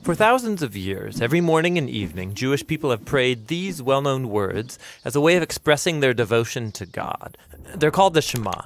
For thousands of years, every morning and evening, Jewish people have prayed these well-known words as a way of expressing their devotion to God. They're called the Shema.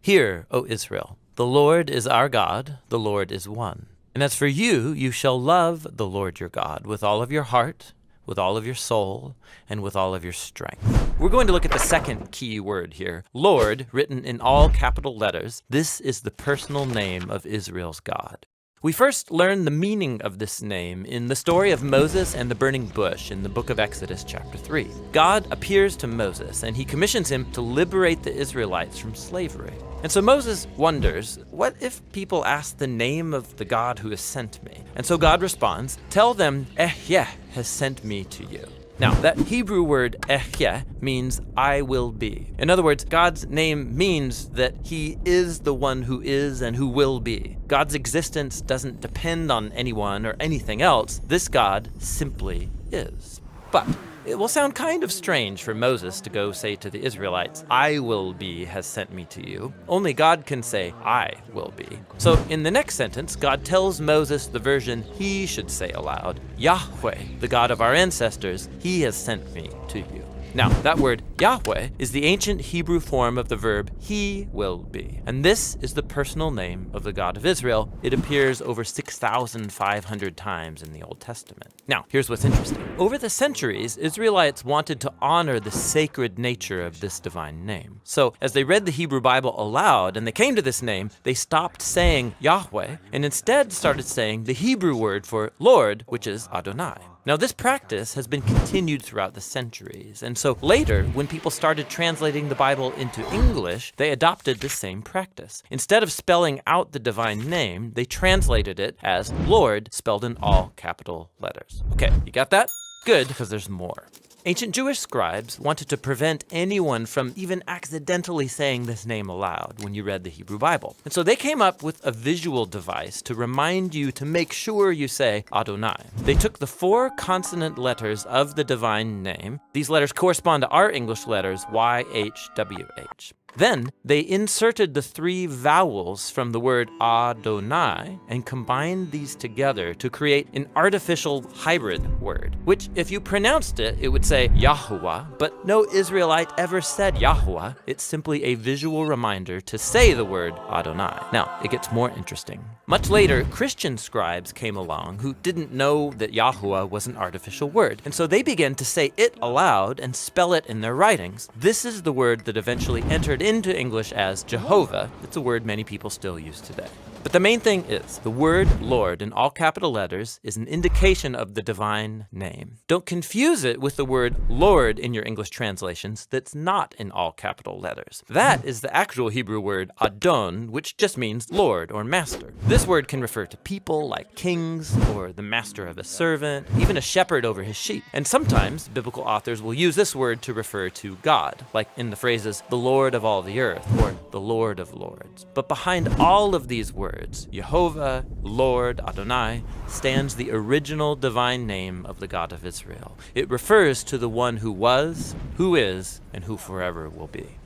Hear, O Israel, the Lord is our God, the Lord is one. And as for you, you shall love the Lord your God with all of your heart, with all of your soul, and with all of your strength. We're going to look at the second key word here. Lord, written in all capital letters. This is the personal name of Israel's God. We first learn the meaning of this name in the story of Moses and the burning bush in the book of Exodus chapter 3. God appears to Moses and he commissions him to liberate the Israelites from slavery. And so Moses wonders, what if people ask the name of the God who has sent me? And so God responds, tell them, Yhwh has sent me to you. Now, that Hebrew word Yhwh means I will be. In other words, God's name means that he is the one who is and who will be. God's existence doesn't depend on anyone or anything else. This God simply is. But it will sound kind of strange for Moses to go say to the Israelites, I will be has sent me to you. Only God can say, I will be. So in the next sentence, God tells Moses the version he should say aloud. Yhwh, the God of our ancestors, he has sent me to you. Now, that word Yahweh is the ancient Hebrew form of the verb he will be. And this is the personal name of the God of Israel. It appears over 6,500 times in the Old Testament. Now, here's what's interesting. Over the centuries, Israelites wanted to honor the sacred nature of this divine name. So, as they read the Hebrew Bible aloud and they came to this name, they stopped saying Yahweh and instead started saying the Hebrew word for Lord, which is Adonai. Now, this practice has been continued throughout the centuries, and so later, when people started translating the Bible into English, they adopted the same practice. Instead of spelling out the divine name, they translated it as Lord, spelled in all capital letters. Okay, you got that? Good, because there's more. Ancient Jewish scribes wanted to prevent anyone from even accidentally saying this name aloud when you read the Hebrew Bible. And so they came up with a visual device to remind you to make sure you say Adonai. They took the 4 consonant letters of the divine name. These letters correspond to our English letters, YHWH. Then they inserted the 3 vowels from the word Adonai and combined these together to create an artificial hybrid word, which if you pronounced it, it would say Yahuwah, but no Israelite ever said Yahuwah. It's simply a visual reminder to say the word Adonai. Now, it gets more interesting. Much later, Christian scribes came along who didn't know that Yahuwah was an artificial word, and so they began to say it aloud and spell it in their writings. This is the word that eventually entered into English as Jehovah. It's a word many people still use today. But the main thing is, the word Lord in all capital letters is an indication of the divine name. Don't confuse it with the word Lord in your English translations that's not in all capital letters. That is the actual Hebrew word Adon, which just means Lord or master. This word can refer to people like kings or the master of a servant, even a shepherd over his sheep. And sometimes biblical authors will use this word to refer to God, like in the phrases, the Lord of all the earth or the Lord of lords. But behind all of these words, Jehovah, Lord, Adonai, stands the original divine name of the God of Israel. It refers to the one who was, who is, and who forever will be.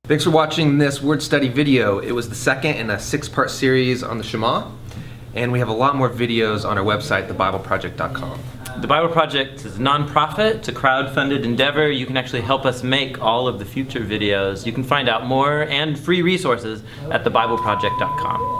Thanks for watching this word study video. It was the second in a 6-part series on the Shema, and we have a lot more videos on our website, thebibleproject.com. The Bible Project is a nonprofit. It's a crowd-funded endeavor. You can actually help us make all of the future videos. You can find out more and free resources at thebibleproject.com.